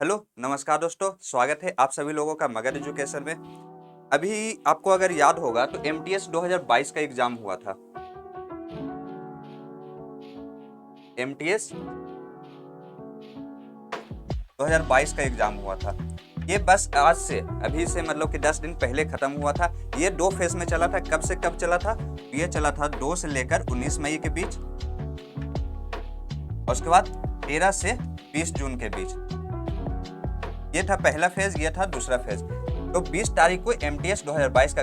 Hello, नमस्कार दोस्तों, स्वागत है आप सभी लोगों का मगध एजुकेशन में। अभी आपको अगर याद होगा तो एमटीएस 2022 का एग्जाम हुआ था। एमटीएस 2022 का एग्जाम हुआ था। ये बस आज से अभी से मतलब कि 10 दिन पहले खत्म हुआ था। ये 2 फेज में चला था। कब से कब चला था? ये चला था 2 से लेकर 19 मई के बीच और उसके बाद 13 से 20 जून के बीच। ये था पहला फेज, ये था दूसरा फेज। तो 20 तारीख को एमटीएस 2022 का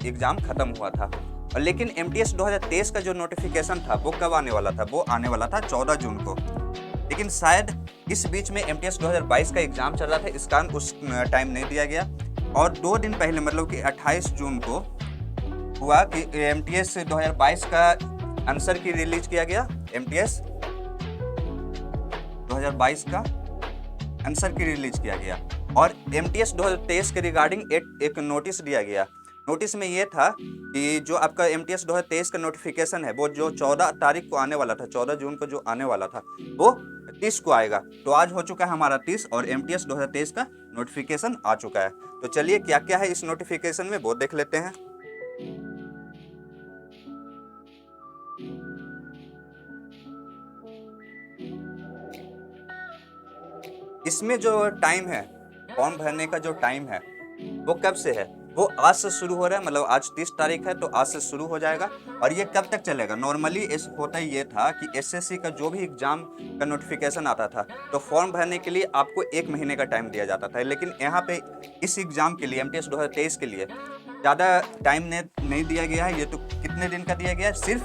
एग्जाम खत्म हुआ था। और लेकिन एमटीएस 2023 का जो नोटिफिकेशन था वो कब आने वाला था? वो आने वाला था 14 जून को। लेकिन शायद इस बीच में एमटीएस 2022 का एग्जाम चल रहा था, इस कारण उस टाइम नहीं दिया गया। और 2 दिन पहले मतलब कि 28 जून को हुआ कि एमटीएस 2022 का आंसर की रिलीज किया गया। एमटीएस 2022 का आंसर की रिलीज किया गया और एमटीएस 2023 के रिगार्डिंग एक नोटिस दिया गया। नोटिस में ये था कि जो आपका एमटीएस 2023 का नोटिफिकेशन है वो जो 14 तारीख को आने वाला था, 14 जून को जो आने वाला था वो 30 को आएगा। तो आज हो चुका है हमारा 30 और एमटीएस 2023 का नोटिफिकेशन आ चुका है। तो चलिए क्या क्या है इस नोटिफिकेशन में वो देख लेते हैं। इसमें जो टाइम है, फॉर्म भरने का जो टाइम है वो कब से है? वो आज से शुरू हो रहा है। मतलब आज 30 तारीख है तो आज से शुरू हो जाएगा। और ये कब तक चलेगा? नॉर्मली इस होता ही ये था कि एसएससी का जो भी एग्जाम का नोटिफिकेशन आता था तो फॉर्म भरने के लिए आपको 1 महीने का टाइम दिया जाता था। लेकिन यहाँ पे इस एग्जाम के लिए, एमटीएस 2023 के लिए ज़्यादा टाइम नहीं दिया गया है। ये तो कितने दिन का दिया गया है? सिर्फ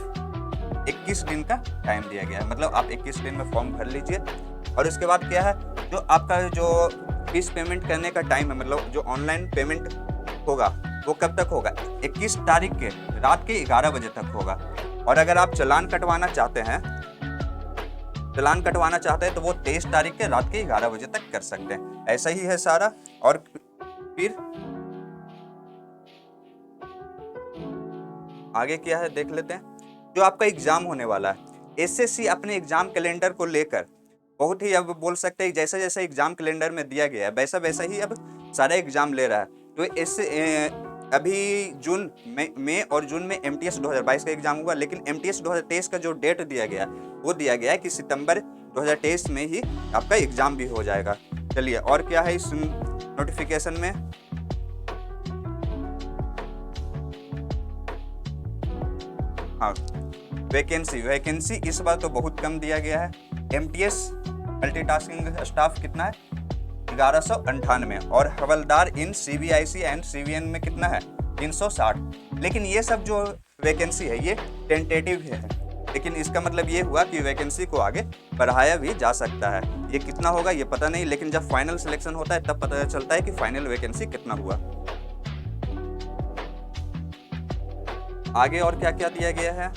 21 दिन का टाइम दिया गया है। मतलब आप 21 दिन में फॉर्म भर लीजिए। और उसके बाद क्या है, जो आपका जो फीस पेमेंट करने का टाइम है, मतलब जो ऑनलाइन पेमेंट होगा वो कब तक होगा? 21 तारीख के रात के 11 बजे तक होगा। और अगर आप चालान कटवाना चाहते हैं तो वो 23 तारीख के रात के 11 बजे तक कर सकते हैं। ऐसा ही है सारा। और फिर आगे क्या है देख लेते हैं। जो आपका एग्जाम होने वाला है, एसएससी अपने एग्जाम कैलेंडर को लेकर बहुत ही, अब बोल सकते हैं जैसा जैसा एग्जाम कैलेंडर में दिया गया है वैसा वैसा ही अब सारा एग्जाम ले रहा है। तो इससे अभी मई और जून में एमटीएस 2022 का एग्जाम हुआ। लेकिन एमटीएस 2023 का जो डेट दिया गया वो दिया गया है कि सितंबर 2023 में ही आपका एग्जाम भी हो जाएगा। चलिए और क्या है इस नोटिफिकेशन में। हाँ, वैकेंसी इस बार तो बहुत कम दिया गया है। एमटीएस मल्टीटास्किंग स्टाफ कितना है? 1198। और हवलदार इन सीबीआईसी एंड सीवीएन में कितना है? 360। लेकिन ये सब जो वैकेंसी है ये टेंटेटिव है। लेकिन इसका मतलब ये हुआ कि वैकेंसी को आगे बढ़ाया भी जा सकता है। ये कितना होगा ये पता नहीं, लेकिन जब फाइनल सिलेक्शन होता है तब पता चलता है कि फाइनल वैकेंसी कितना हुआ। आगे और क्या क्या दिया गया है?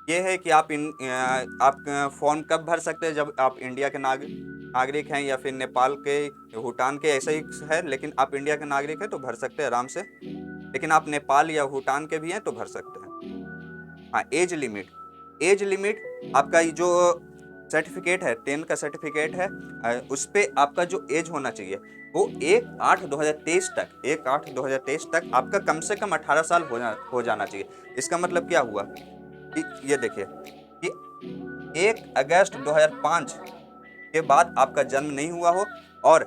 ये है कि आप फॉर्म कब भर सकते हैं? जब आप इंडिया के नागरिक हैं या फिर नेपाल के, भूटान के, ऐसा ही है। लेकिन आप इंडिया के नागरिक हैं तो भर सकते हैं आराम से। लेकिन आप नेपाल या भूटान के भी हैं तो भर सकते हैं। हाँ, एज लिमिट आपका ये जो सर्टिफिकेट है, 10 का सर्टिफिकेट है, उस पर आपका जो एज होना चाहिए वो 1/8/2023 तक आपका कम से कम 18 साल हो जाना चाहिए। इसका मतलब क्या हुआ कि ये देखिए कि 1 अगस्त 2005 के बाद आपका जन्म नहीं हुआ हो और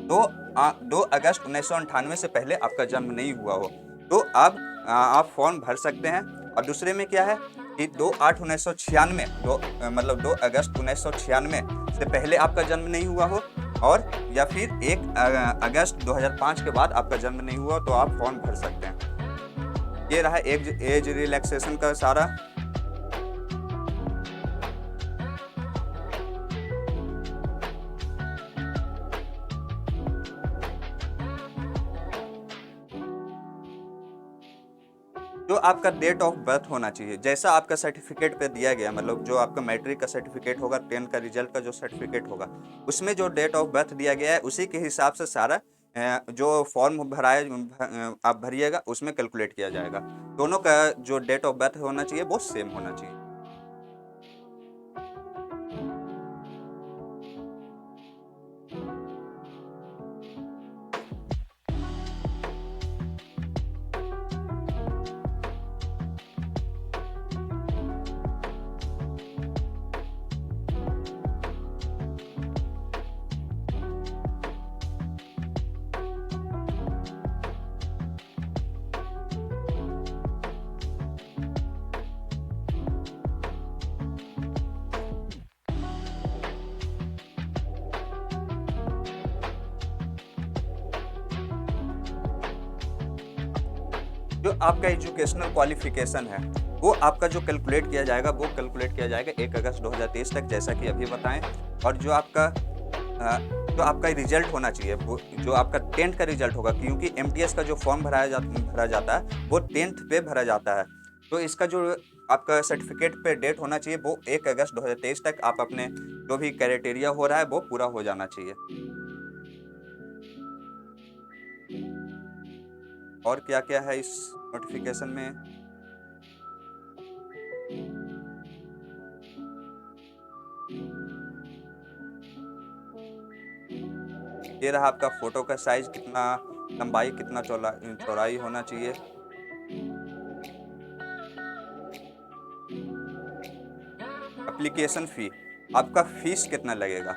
2 अगस्त 1998 से पहले आपका जन्म नहीं हुआ हो तो आप फॉर्म भर सकते हैं। और दूसरे में क्या है कि 2/8/1996 मतलब 2 अगस्त 1996 से पहले आपका जन्म नहीं हुआ हो और या फिर 1 अगस्त 2005 के बाद आपका जन्म नहीं हुआ तो आप फॉर्म भर सकते हैं। ये रहा एज रिलैक्सेशन का सारा। जो आपका डेट ऑफ बर्थ होना चाहिए, जैसा आपका सर्टिफिकेट पे दिया गया, मतलब जो आपका मैट्रिक का सर्टिफिकेट होगा, 10 का रिजल्ट का जो सर्टिफिकेट होगा, उसमें जो डेट ऑफ बर्थ दिया गया है उसी के हिसाब से सारा जो फॉर्म आप भरिएगा उसमें कैलकुलेट किया जाएगा। दोनों का जो डेट ऑफ बर्थ होना चाहिए वो सेम होना चाहिए। जो आपका एजुकेशनल क्वालिफिकेशन है वो आपका जो कैलकुलेट किया जाएगा वो कैलकुलेट किया जाएगा 1 अगस्त 2023 तक, जैसा कि अभी बताएं। और जो आपका रिजल्ट होना चाहिए वो जो आपका 10th का रिजल्ट होगा, क्योंकि एमटीएस का जो फॉर्म भरा जाता है वो 10th पे भरा जाता है। तो इसका जो आपका सर्टिफिकेट पे डेट होना चाहिए वो 1 अगस्त 2023 तक आप अपने जो भी क्राइटेरिया हो रहा है वो पूरा हो जाना चाहिए। और क्या क्या है इस नोटिफिकेशन में? ये रहा आपका फोटो का साइज, कितना लंबाई कितना चौड़ाई होना चाहिए। एप्लीकेशन फ़ी, आपका फीस कितना लगेगा?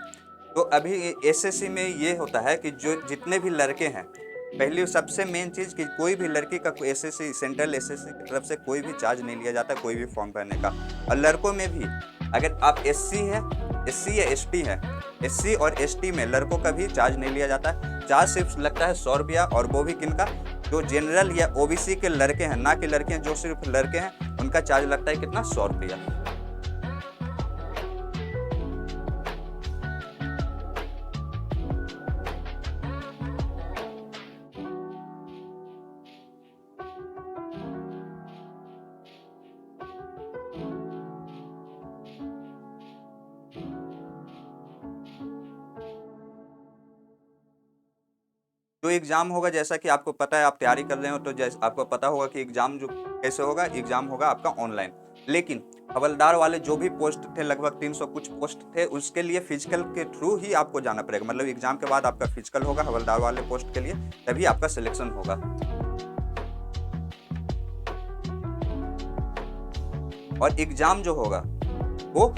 तो अभी एसएससी में ये होता है कि जो जितने भी लड़के हैं, पहली सबसे मेन चीज़ कि कोई भी लड़की का एसएससी सेंट्रल एसएससी की तरफ से कोई भी चार्ज नहीं लिया जाता कोई भी फॉर्म भरने का। और लड़कों में भी अगर आप एससी या एसटी है, एससी और एसटी में लड़कों का भी चार्ज नहीं लिया जाता। चार्ज सिर्फ लगता है 100 रुपया, और वो भी किनका? जो जनरल या ओबीसी के लड़के हैं, ना कि लड़कियां, जो सिर्फ लड़के हैं उनका चार्ज लगता है कितना? 100 रुपया। जो एग्ज़ाम होगा, जैसा कि आपको पता है, आप तैयारी कर रहे हो तो जैसे आपको पता होगा कि एग्ज़ाम जो कैसे होगा, एग्ज़ाम होगा आपका ऑनलाइन। लेकिन हवलदार वाले जो भी पोस्ट थे, लगभग 300 कुछ पोस्ट थे, उसके लिए फिजिकल के थ्रू ही आपको जाना पड़ेगा। मतलब एग्ज़ाम के बाद आपका फिजिकल होगा हवलदार वाले पोस्ट के लिए, तभी आपका सिलेक्शन होगा। और एग्ज़ाम जो होगा वो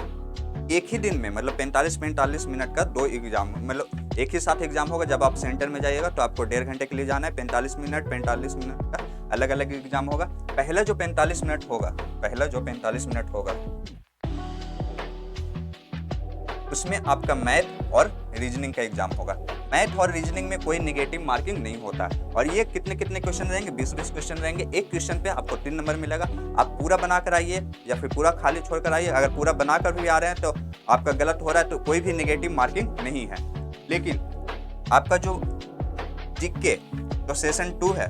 एक ही दिन में, मतलब 45 मिनट का 2 एग्ज़ाम, मतलब एक ही साथ एग्ज़ाम होगा। जब आप सेंटर में जाइएगा तो आपको 1.5 घंटे के लिए जाना है। 45 मिनट का अलग अलग एग्ज़ाम होगा। पहला जो 45 मिनट होगा उसमें आपका मैथ और रीजनिंग का एग्जाम होगा। मैथ और रीजनिंग में कोई नेगेटिव मार्किंग नहीं होता। और ये कितने कितने क्वेश्चन रहेंगे? 20-20 क्वेश्चन रहेंगे। एक क्वेश्चन पे आपको 3 नंबर मिलेगा। आप पूरा बना कर आइए या फिर पूरा खाली छोड़ कर आइए। अगर पूरा बना कर भी आ रहे हैं तो आपका गलत हो रहा है, तो कोई भी नेगेटिव मार्किंग नहीं है। लेकिन आपका जो जीके जो सेशन 2 है,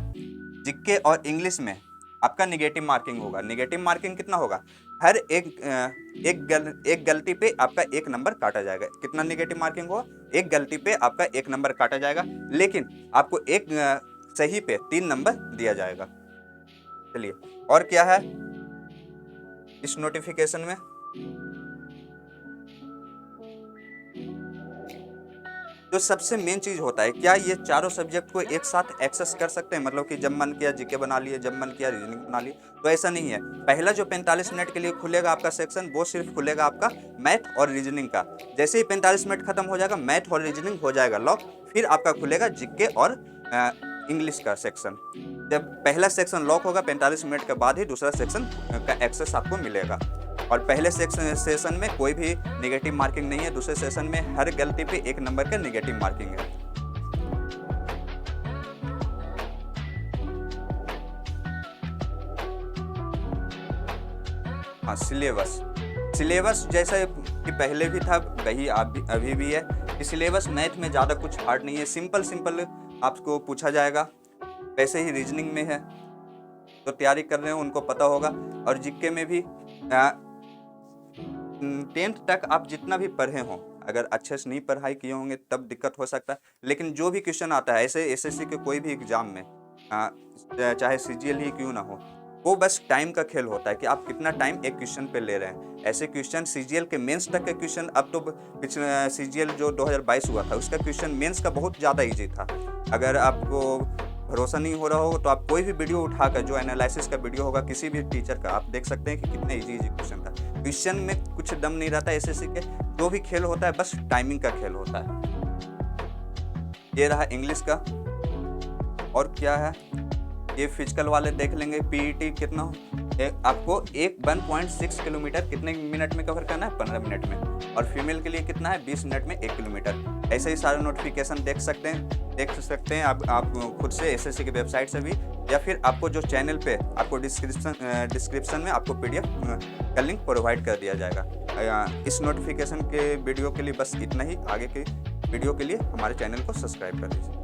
जीके और इंग्लिश में आपका नेगेटिव मार्किंग होगा। नेगेटिव मार्किंग कितना होगा? हर एक गलती पे आपका 1 नंबर काटा जाएगा। कितना नेगेटिव मार्किंग होगा? एक गलती पे आपका 1 नंबर काटा जाएगा, लेकिन आपको एक सही पे 3 नंबर दिया जाएगा। चलिए, और क्या है इस नोटिफिकेशन में? जो सबसे मेन चीज होता है, क्या ये चारों सब्जेक्ट को एक साथ एक्सेस कर सकते हैं? मतलब कि जब मन किया जीके बना लिए, जब मन किया रीजनिंग बना लिए, तो ऐसा नहीं है। पहला जो 45 मिनट के लिए खुलेगा आपका सेक्शन, वो सिर्फ खुलेगा आपका मैथ और रीजनिंग का। जैसे ही 45 मिनट खत्म हो जाएगा, मैथ और रीजनिंग हो जाएगा लॉक, फिर आपका खुलेगा जीके और इंग्लिश का सेक्शन। जब पहला सेक्शन लॉक होगा, 45 मिनट के बाद ही दूसरा सेक्शन का एक्सेस आपको मिलेगा। और पहले सेशन में कोई भी नेगेटिव मार्किंग नहीं है। दूसरे सेशन में हर गलती पे 1 नंबर का नेगेटिव मार्किंग है। हाँ, सिलेबस जैसा कि पहले भी था वही अभी भी है। कि सिलेबस मैथ में ज़्यादा कुछ हार्ड नहीं है, सिंपल आपको पूछा जाएगा। वैसे ही रीजनिंग में है, तो तैयारी कर रहे हो उनको पता होगा। और जीके में भी 10th तक आप जितना भी पढ़े हों, अगर अच्छे से नहीं पढ़ाई किए होंगे तब दिक्कत हो सकता है। लेकिन जो भी क्वेश्चन आता है ऐसे एसएससी के कोई भी एग्जाम में, चाहे सीजीएल ही क्यों ना हो, वो बस टाइम का खेल होता है कि आप कितना टाइम एक क्वेश्चन पे ले रहे हैं। ऐसे क्वेश्चन सीजीएल के मेंस तक के क्वेश्चन, अब तो पिछले सीजीएल जो 2022 हुआ था उसका क्वेश्चन मेंस का बहुत ज़्यादा इजी था। अगर आपको भरोसा नहीं हो रहा हो तो आप कोई भी वीडियो उठाकर, जो एनालिसिस का वीडियो होगा किसी भी टीचर का, आप देख सकते हैं कि कितने इजी क्वेश्चन था। क्वेश्चन में कुछ दम नहीं रहता एसएससी के, जो भी खेल होता है बस टाइमिंग का खेल होता है। ये रहा इंग्लिश का। और क्या है, ये फिजिकल वाले देख लेंगे। पीईटी कितना आपको 1.6 किलोमीटर कितने मिनट में कवर करना है, 15 मिनट में। और फीमेल के लिए कितना है, 20 मिनट में 1 किलोमीटर। ऐसे ही सारे नोटिफिकेशन देख सकते हैं आप खुद से एसएससी की वेबसाइट से भी, या फिर आपको जो चैनल पे आपको डिस्क्रिप्शन में आपको पीडीएफ का लिंक प्रोवाइड कर दिया जाएगा। इस नोटिफिकेशन के वीडियो के लिए बस इतना ही। आगे के वीडियो के लिए हमारे चैनल को सब्सक्राइब कर दीजिए।